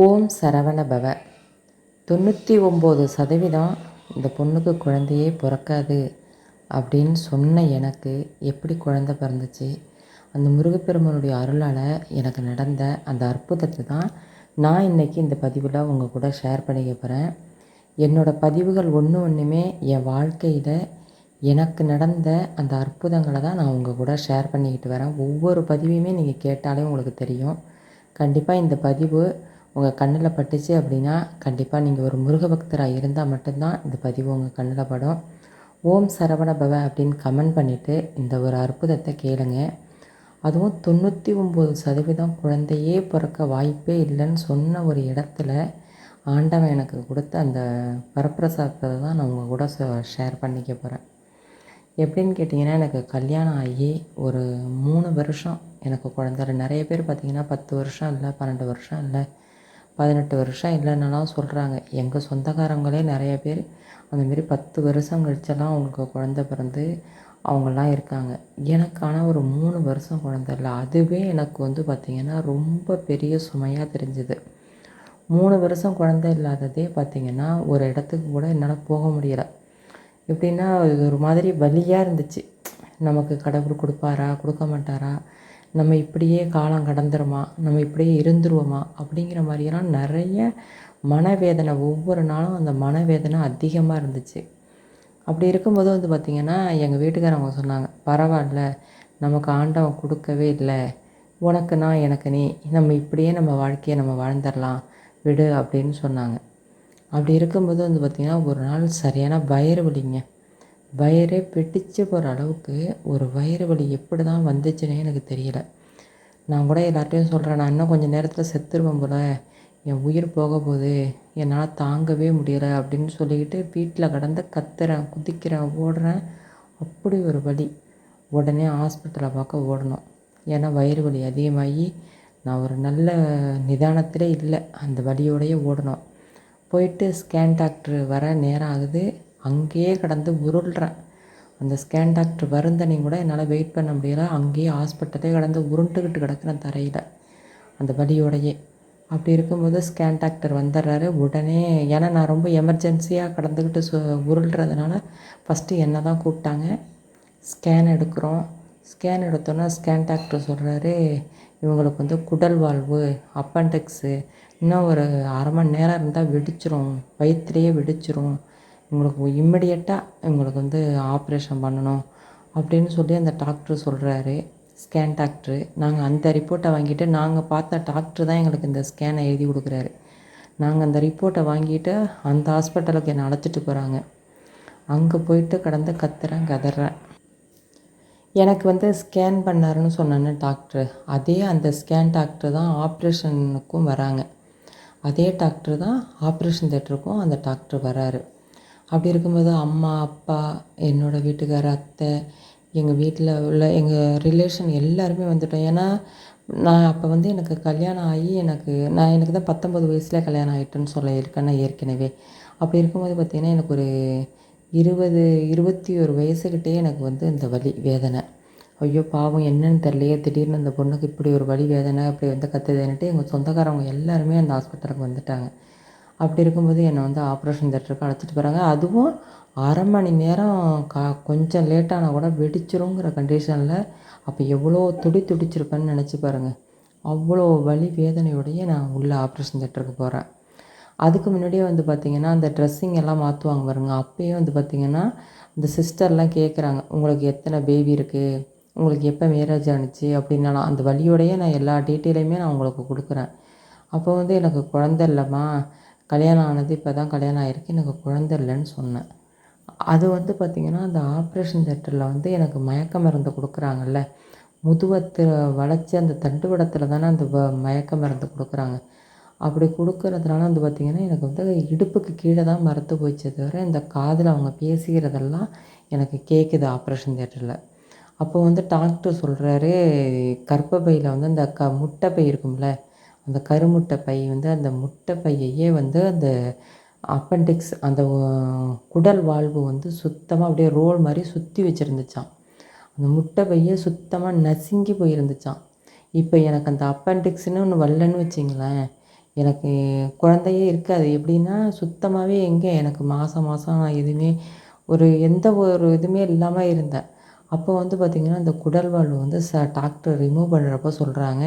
ஓம் சரவண பவ. 99% இந்த பொண்ணுக்கு குழந்தையே பிறக்காது அப்படின்னு சொன்ன எனக்கு எப்படி குழந்தை பிறந்துச்சு? அந்த முருகப்பெருமானுடைய அருளால் எனக்கு நடந்த அந்த அற்புதத்தை தான் நான் இன்றைக்கி இந்த பதிவில் உங்கள் கூட ஷேர் பண்ணிக்க போகிறேன். என்னோடய பதிவுகள் ஒன்றுமே என் வாழ்க்கையில் எனக்கு நடந்த அந்த அற்புதங்களை தான் நான் உங்கள் கூட ஷேர் பண்ணிக்கிட்டு வரேன். ஒவ்வொரு பதிவையுமே நீங்கள் கேட்டாலே உங்களுக்கு தெரியும். கண்டிப்பாக இந்த பதிவு உங்கள் கண்ணில் பட்டுச்சு அப்படின்னா கண்டிப்பாக நீங்கள் ஒரு முருக பக்தராக இருந்தால் மட்டும்தான் இந்த பதிவு உங்கள் கண்ணில் படும். ஓம் சரவண பவ அப்படின்னு கமெண்ட் பண்ணிவிட்டு இந்த ஒரு அற்புதத்தை கேளுங்க. அதுவும் 99% குழந்தையே பிறக்க வாய்ப்பே இல்லைன்னு சொன்ன ஒரு இடத்துல ஆண்டவன் எனக்கு கொடுத்த அந்த வரப்பிரசாதத்தை தான் நான் உங்கள் கூட ஷேர் பண்ணிக்க போகிறேன். எப்படின்னு கேட்டிங்கன்னா, எனக்கு கல்யாணம் ஆகி ஒரு 3 வருஷம் எனக்கு குழந்தை. நிறைய பேர் பார்த்திங்கன்னா 10 வருஷம் இல்லை, 12 வருஷம் இல்லை, 18 வருஷம் இல்லைன்னெல்லாம் சொல்கிறாங்க. எங்கள் சொந்தக்காரங்களே நிறைய பேர் அந்தமாரி 10 வருஷம் கழிச்செல்லாம் அவங்களுக்கு குழந்த பிறந்து அவங்களாம் இருக்காங்க. எனக்கு ஆனால் ஒரு 3 வருஷம் குழந்த இல்லை. அதுவே எனக்கு வந்து பார்த்திங்கன்னா ரொம்ப பெரிய சுமையாக தெரிஞ்சுது. 3 வருஷம் குழந்த இல்லாததே பார்த்திங்கன்னா ஒரு இடத்துக்கு கூட என்னால் போக முடியலை. எப்படின்னா இது ஒரு மாதிரி வலியாக இருந்துச்சு. நமக்கு கடவுள் கொடுப்பாரா கொடுக்க மாட்டாரா, நம்ம இப்படியே காலம் கடந்துருமா, நம்ம இப்படியே இருந்துருவோமா அப்படிங்கிற மாதிரியெல்லாம் நிறைய மனவேதனை. ஒவ்வொரு நாளும் அந்த மனவேதனை அதிகமாக இருந்துச்சு. அப்படி இருக்கும்போது வந்து பார்த்திங்கன்னா எங்கள் வீட்டுக்காரவங்க சொன்னாங்க, பரவாயில்ல நமக்கு ஆண்டவன் கொடுக்கவே இல்லை, உனக்கு நான் எனக்கு நீ, நம்ம இப்படியே நம்ம வாழ்க்கையை நம்ம வாழ்ந்துடலாம் விடு அப்படின்னு சொன்னாங்க. அப்படி இருக்கும்போது வந்து பார்த்திங்கன்னா ஒரு நாள் சரியான வயிறு வலிங்க. வயிறே பிடிச்சு போகிற அளவுக்கு ஒரு வயிறு வலி எப்படி தான் வந்துச்சுன்னே எனக்கு தெரியல. நான் கூட எல்லார்ட்டையும் சொல்கிறேன், நான் இன்னும் கொஞ்சம் நேரத்தில் செத்துருவேன் போல், என் உயிர் போக போகுது, என்னால் தாங்கவே முடியலை அப்படின்னு சொல்லிக்கிட்டு வீட்டில் கடந்து கத்துறேன், குதிக்கிறேன், ஓடுறேன். அப்படி ஒரு வலி. உடனே ஹாஸ்பிட்டலை பார்க்க ஓடணும். ஏன்னா வயிறு வலி அதிகமாகி நான் ஒரு நல்ல நிதானத்திலே இல்லை, அந்த வலியோடையே ஓடணும். போயிட்டு ஸ்கேன் டாக்டர் வர நேரம் ஆகுது. அங்கேயே கடந்து உருள்றேன். அந்த ஸ்கேன் டாக்டர் வருந்தனையும் கூட என்னால் வெயிட் பண்ண முடியலை. அங்கேயே ஹாஸ்பிட்டலே கடந்து உருண்டுக்கிட்டு கிடக்கிறேன் தரையில் அந்த வலியோடையே. அப்படி இருக்கும்போது ஸ்கேன் டாக்டர் வந்துடுறாரு உடனே. ஏன்னா நான் ரொம்ப எமர்ஜென்சியாக கடந்துக்கிட்டு உருள்றதுனால ஃபஸ்ட்டு என்னை தான் கூப்பிட்டாங்க. ஸ்கேன் எடுக்கிறோம். ஸ்கேன் எடுத்தோன்னா ஸ்கேன் டாக்டர் சொல்கிறாரு, இவங்களுக்கு வந்து குடல் வாழ்வு, அப்பெண்டிக்ஸு, இன்னும் ஒரு அரை மணி நேரம் இருந்தால் வெடிச்சிரும், வயிற்றுலையே வெடிச்சிரும், உங்களுக்கு இம்மிடியட்டாக இவங்களுக்கு வந்து ஆப்ரேஷன் பண்ணணும் அப்படின்னு சொல்லி அந்த டாக்டர் சொல்கிறாரு. Scan doctor. நாங்கள் அந்த ரிப்போர்ட்டை வாங்கிட்டு, நாங்கள் பார்த்த டாக்டர் தான் எங்களுக்கு இந்த ஸ்கேனை எழுதி கொடுக்குறாரு. நாங்கள் அந்த ரிப்போர்ட்டை வாங்கிட்டு அந்த ஹாஸ்பிட்டலுக்கு என்னை அழைச்சிட்டு போகிறாங்க. அங்கே போயிட்டு கடந்து கத்துறேன், கதறேன். எனக்கு வந்து ஸ்கேன் பண்ணாருன்னு சொன்னேன்னு டாக்டர், அதே அந்த ஸ்கேன் டாக்டர் தான் ஆப்ரேஷனுக்கும் வராங்க. அதே டாக்டர் தான் ஆப்ரேஷன் தேட்டருக்கும் அந்த டாக்டர் வராரு. அப்படி இருக்கும்போது அம்மா, அப்பா, என்னோடய வீட்டுக்கார, அத்தை, எங்கள் வீட்டில் உள்ள எங்கள் ரிலேஷன் எல்லாருமே வந்துட்டோம். ஏன்னா நான் அப்போ வந்து எனக்கு கல்யாணம் ஆகி எனக்கு தான் 19 வயசில் கல்யாணம் ஆகிட்டுன்னு சொல்லியிருக்கேன் நான் ஏற்கனவே. அப்படி இருக்கும்போது பார்த்திங்கன்னா எனக்கு ஒரு 21 வயசுக்கிட்டே எனக்கு வந்து இந்த வலி வேதனை. ஐயோ பாவம் என்னன்னு தெரியலையே, திடீர்னு அந்த பொண்ணுக்கு இப்படி ஒரு வலி வேதனை அப்படி வந்து கத்துதுன்னுட்டு எங்கள் சொந்தக்காரவங்க எல்லாருமே அந்த ஹாஸ்பிட்டலுக்கு வந்துட்டாங்க. அப்படி இருக்கும்போது என்னை வந்து ஆப்ரேஷன் தேட்டருக்கு அழைச்சிட்டு போகிறாங்க. அதுவும் அரை மணி நேரம் கொஞ்சம் லேட்டானால் கூட வெடிச்சிருங்கிற கண்டிஷனில். அப்போ எவ்வளோ துடிச்சிருப்பேன்னு நினச்சி பாருங்கள். அவ்வளோ வலி வேதனையோடையே நான் உள்ளே ஆப்ரேஷன் தேட்டருக்கு போகிறேன். அதுக்கு முன்னாடியே வந்து பார்த்திங்கன்னா அந்த ட்ரெஸ்ஸிங் எல்லாம் மாற்றுவாங்க பாருங்கள். அப்போயே வந்து பார்த்திங்கன்னா இந்த சிஸ்டர்லாம் கேட்குறாங்க, உங்களுக்கு எத்தனை பேபி இருக்குது, உங்களுக்கு எப்போ மேரேஜ் ஆணுச்சு அப்படின்னாலாம் அந்த வலியோடையே நான் எல்லா டீட்டெயிலையுமே நான் உங்களுக்கு கொடுக்குறேன். அப்போ வந்து எனக்கு குழந்த இல்லைம்மா, கல்யாணம் ஆனது இப்போ தான் கல்யாணம் ஆகிருக்கு, எனக்கு குழந்த இல்லைன்னு சொன்னேன். அது வந்து பார்த்திங்கன்னா அந்த ஆப்ரேஷன் தேட்டரில் வந்து எனக்கு மயக்க மருந்து கொடுக்குறாங்கல்ல, முதுவத்தை வளைச்சி அந்த தண்டுவடத்தில் தானே அந்த மயக்க மருந்து கொடுக்குறாங்க. அப்படி கொடுக்கறதுனால வந்து பார்த்திங்கன்னா எனக்கு வந்து இடுப்புக்கு கீழே தான் மரத்து போயிடுச்சே தவிர இந்த காதில் அவங்க பேசிக்கிறதெல்லாம் எனக்கு கேட்குது ஆப்ரேஷன் தேட்டரில். அப்போ வந்து டாக்டர் சொல்கிறாரு, கர்ப்பப்பையில் வந்து அந்த முட்டை பை இருக்கும்ல, அந்த கருமுட்டை பை வந்து அந்த முட்டை பையையே வந்து அந்த அப்பெண்டிக்ஸ் அந்த குடல் வாழ்வு வந்து சுத்தமாக அப்படியே ரோல் மாதிரி சுற்றி வச்சுருந்துச்சான். அந்த முட்டை பையே சுத்தமாக நசுங்கி போயிருந்துச்சான். இப்போ எனக்கு அந்த அப்பெண்டிக்ஸ்னு ஒன்று வரலன்னு வச்சிங்களேன், எனக்கு குழந்தையே இருக்காது. எப்படின்னா சுத்தமாகவே எங்கே எனக்கு மாதம் மாதம் நான் எதுவுமே எந்த ஒரு இதுவுமே இல்லாமல் இருந்தேன். அப்போ வந்து பார்த்திங்கன்னா, இந்த குடல்வால்வு வந்து டாக்டர் ரிமூவ் பண்ணுறப்போ சொல்கிறாங்க,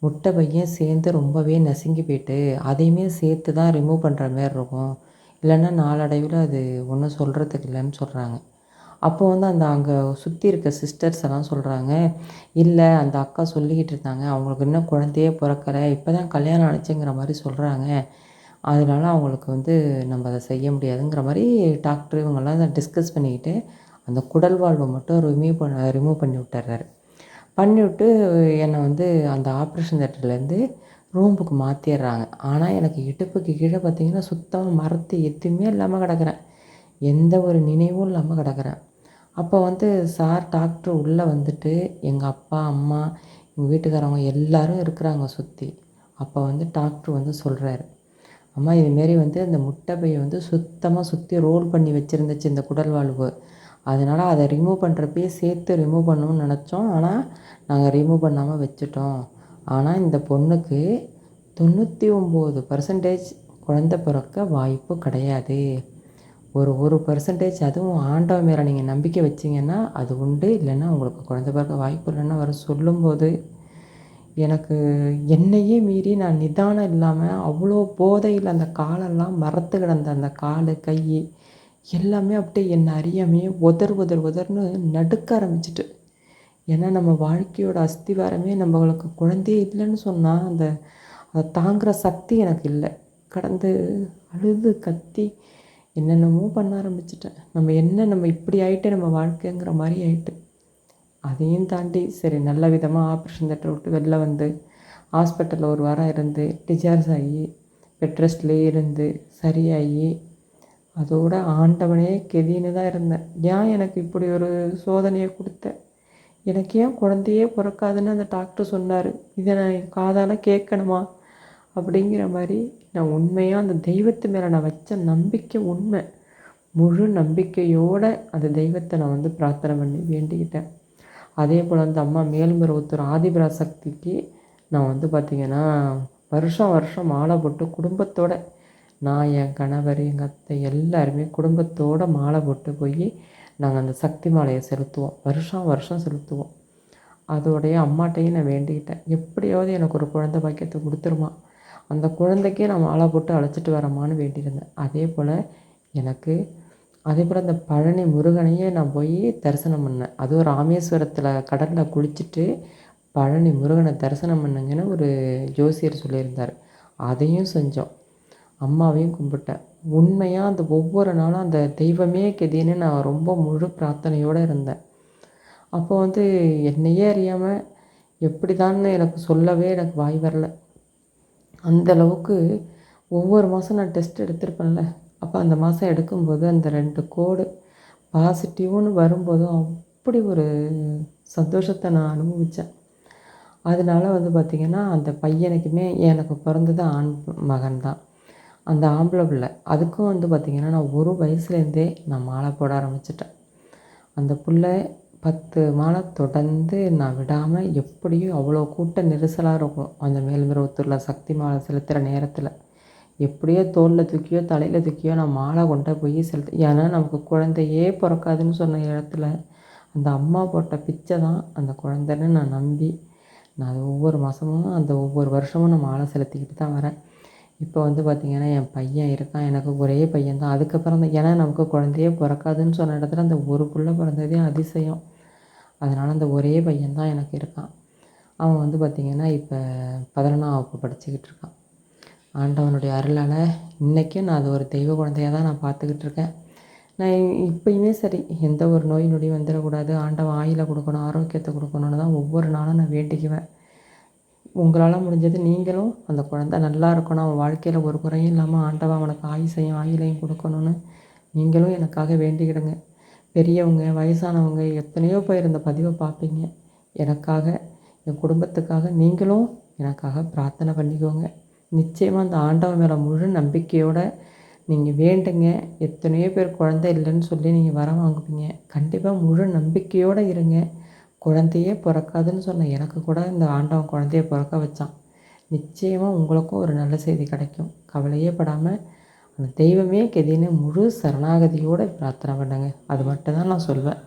முட்டை பையும் சேர்ந்து ரொம்பவே நசுங்கி போயிட்டு, அதையுமே சேர்த்து தான் ரிமூவ் பண்ணுற மாரி இருக்கும். இல்லைன்னா நாளடைவில அது ஒன்றும் சொல்கிறதுக்கு இல்லைன்னு சொல்கிறாங்க. அப்போ வந்து அங்கே சுற்றி இருக்க சிஸ்டர்ஸ் எல்லாம் சொல்கிறாங்க, "இல்லை அந்த அக்கா சொல்லிக்கிட்டு இருந்தாங்க, அவங்களுக்கு இன்னும் குழந்தையே பொறக்கல. இப்போ தான் கல்யாணம் ஆனுச்சுங்கிற மாரி சொல்கிறாங்க. அதனால அவங்களுக்கு வந்து நம்ம அத செய்ய முடியாதுங்கிற மாரி டாக்டர் இவங்கலாம் டிஸ்கஸ் பண்ணிக்கிட்டு, அந்த குடல்வால்வ மட்டும் ரிமூவ் பண்ணி விட்டுர்றாரு. பண்ணிவிட்டு என்னை வந்து அந்த ஆப்ரேஷன் தியேட்டர்லேருந்து ரூமுக்கு மாற்றிர்றாங்க. ஆனால் எனக்கு இடுப்புக்கு கீழே பார்த்தீங்கன்னா, சுத்தமா மரத்து எதுவுமே இல்லாமல் கிடக்குறேன். எந்த ஒரு நினைவும் இல்லாமல் கிடக்குறேன். அப்போ வந்து டாக்டர் உள்ளே வந்துட்டு, எங்கள் அப்பா, அம்மா, எங்கள் வீட்டுக்காரவங்க எல்லாரும் இருக்கிறாங்க சுத்தி. அப்போ வந்து டாக்டர் வந்து சொல்கிறாரு, "அம்மா இதுமாரி வந்து இந்த முட்டை பைய வந்து சுத்தமாக சுற்றி ரோல் பண்ணி வச்சுருந்துச்சு இந்த குடல்வால்வு. அதனால அதை ரிமூவ் பண்ணுறப்பயே சேர்த்து ரிமூவ் பண்ணணும்னு நினச்சோம். ஆனால் நாங்கள் ரிமூவ் பண்ணாமல் வச்சுட்டோம். ஆனால் இந்த பொண்ணுக்கு 99% குழந்தை பிறக்க வாய்ப்பு கிடையாது. ஒரு 1% அதுவும் ஆண்டவன் மேலே நீங்கள் நம்பிக்கை வச்சீங்கன்னா அது உண்டு. இல்லைன்னா உங்களுக்கு குழந்தை பிறக்க வாய்ப்பு இல்லைன்னு அவர் சொல்லும்போது, எனக்கு என்னையே மீறி நான் நிதானம் இல்லாமல் அவ்வளோ போதையில் அந்த காலெல்லாம் மரத்து கிடந்த அந்த கால், கை எல்லாமே அப்படியே என்னை அறியாமையே உதர்ன்னு நடுக்க ஆரம்பிச்சுட்டு. ஏன்னா நம்ம வாழ்க்கையோட அஸ்திவாரமே நம்மளுக்கு குழந்தையே இல்லைன்னு சொன்னால் அதை தாங்குகிற சக்தி எனக்கு இல்லை. கடந்து அழுது கத்தி என்னென்னமோ பண்ண ஆரம்பிச்சுட்டேன். நம்ம இப்படி ஆயிட்டு நம்ம வாழ்க்கைங்கிற மாதிரி ஆயிட்டு. அதையும் தாண்டி சரி நல்ல விதமாக ஆப்ரேஷன் தியேட்டரை விட்டு வெளில வந்து ஹாஸ்பிட்டலில் ஒரு வாரம் இருந்து டிஸ்சார்ஜ் ஆகி பெட் ரெஸ்ட்லேயே இருந்து சரியாகி அதோட ஆண்டவனே கெதின்னு தான் இருந்தேன். ஏன் எனக்கு இப்படி ஒரு சோதனையை கொடுத்த? எனக்கு ஏன் குழந்தையே பிறக்காதுன்னு அந்த டாக்டர் சொன்னார். இதை நான் காதால் கேட்கணுமா? அப்படிங்கிற மாதிரி நான் உண்மையாக அந்த தெய்வத்து மேலே நான் வச்ச நம்பிக்கை உண்மை. முழு நம்பிக்கையோடு அந்த தெய்வத்தை நான் வந்து பிரார்த்தனை பண்ணி வேண்டிக்கிட்டேன். அதே போல் அந்த அம்மா மேல்மருவத்தூர் ஆதிபராசக்திக்கு நான் வந்து பார்த்திங்கன்னா வருஷம் வருஷம் மாலை போட்டு குடும்பத்தோடு நான், என் கணவர், எங்கள் அத்தை எல்லாருமே குடும்பத்தோடு மாலை போட்டு போய் நாங்கள் அந்த சக்தி மாலையை செலுத்துவோம். வருஷம் வருஷம் செலுத்துவோம். அதோடைய அம்மாட்டையும் நான் வேண்டிக்கிட்டேன், எப்படியாவது எனக்கு ஒரு குழந்தை பாக்கியத்தை கொடுத்துருமா, அந்த குழந்தைக்கே நான் மாலை போட்டு அழைச்சிட்டு வரமான்னு வேண்டியிருந்தேன். அதே போல் அந்த பழனி முருகனையே நான் போய் தரிசனம் பண்ணேன். அதுவும் ராமேஸ்வரத்தில் கடலில் குளிச்சுட்டு பழனி முருகனை தரிசனம் பண்ணுங்கன்னு ஒரு ஜோசியர் சொல்லியிருந்தார். அதையும் செஞ்சோம். அம்மாவையும் கும்பிட்டேன். உண்மையாக அந்த ஒவ்வொரு நாளும் அந்த தெய்வமே கெதின்னு நான் ரொம்ப முழு பிரார்த்தனையோடு இருந்தேன். அப்போ வந்து என்னையே அறியாமல் எப்படி தான்னு எனக்கு சொல்லவே எனக்கு வாய் வரல. அந்தளவுக்கு ஒவ்வொரு மாதம் நான் டெஸ்ட் எடுத்திருப்பேன்ல, அப்போ அந்த மாதம் எடுக்கும்போது அந்த 2 கோடு பாசிட்டிவ்னு வரும்போது அப்படி ஒரு சந்தோஷத்தை நான் அனுபவித்தேன். அதனால வந்து பார்த்திங்கன்னா அந்த பையனுக்குமே எனக்கு பிறந்தது ஆண் மகன் தான். அந்த ஆம்பளை பிள்ளை அதுக்கும் வந்து பார்த்திங்கன்னா நான் 1 வயசுலேருந்தே நான் மாலை போட ஆரம்பிச்சிட்டேன். அந்த பிள்ளை 10 மாலை தொடர்ந்து நான் விடாமல் எப்படியும் அவ்வளோ கூட்ட நெரிசலாக இருக்கும் அந்த மேல்மருவத்தூரில் சக்தி மாலை செலுத்துகிற நேரத்தில். எப்படியோ தோளில் தூக்கியோ தலையில் தூக்கியோ நான் மாலை கொண்டு போய் ஏன்னா நமக்கு குழந்தையே பிறக்காதுன்னு சொன்ன இடத்துல அந்த அம்மா போட்ட பிச்சை தான் அந்த குழந்தைன்னு நான் நம்பி நான் அது ஒவ்வொரு மாதமும் அந்த ஒவ்வொரு வருஷமும் நான் மாலை செலுத்திக்கிட்டு தான் வரேன். இப்போ வந்து பார்த்திங்கன்னா என் பையன் இருக்கான். எனக்கு ஒரே பையன் தான். அதுக்கப்புறம் தான் ஏன்னா நமக்கு குழந்தையே பிறக்காதுன்னு சொன்ன இடத்துல அந்த ஒரு புள்ள பிறந்ததே அதிசயம். அதனால் அந்த ஒரே பையன் தான் எனக்கு இருக்கான். அவன் வந்து பார்த்திங்கன்னா இப்போ 11ஆம் வகுப்பு படிச்சுக்கிட்டு இருக்கான். ஆண்டவனுடைய அருளால் இன்றைக்கும் நான் அது ஒரு தெய்வ குழந்தையாக தான் நான் பார்த்துக்கிட்டு இருக்கேன். நான் இப்போயுமே சரி எந்த ஒரு நோய் நொடியும் வந்துடக்கூடாது, ஆண்டவன் ஆயுளை கொடுக்கணும், ஆரோக்கியத்தை கொடுக்கணுன்னு தான் ஒவ்வொரு நாளும் நான் வேண்டிக்குவேன். உங்களால் முடிஞ்சது நீங்களும் அந்த குழந்தை நல்லா இருக்கணும், அவன் வாழ்க்கையில் ஒரு குறையும் இல்லாமல் ஆண்டவன் அவனுக்கு ஆயுசையும் ஆயுளையும் கொடுக்கணும்னு நீங்களும் எனக்காக வேண்டிக்கிடுங்க. பெரியவங்க, வயசானவங்க எத்தனையோ பேர் இந்த பதிவை பார்ப்பீங்க. எனக்காக, என் குடும்பத்துக்காக நீங்களும் எனக்காக பிரார்த்தனை பண்ணிக்கோங்க. நிச்சயமாக அந்த ஆண்டவன் மேலே முழு நம்பிக்கையோடு நீங்கள் வேண்டுங்க. எத்தனையோ பேர் குழந்தை இல்லைன்னு சொல்லி நீங்கள் வரம் வாங்குவீங்க. கண்டிப்பாக முழு நம்பிக்கையோடு இருங்க. குழந்தையே பிறக்காதுன்னு சொன்ன எனக்கு கூட இந்த ஆண்டவன் குழந்தைய பிறக்க வச்சான். நிச்சயமாக உங்களுக்கும் ஒரு நல்ல செய்தி கிடைக்கும். கவலையே படாமல் அந்த தெய்வமே கெதின்னு முழு சரணாகதியோடு பிரார்த்தனை பண்ணுங்க. அது மட்டும் தான் நான் சொல்வேன்.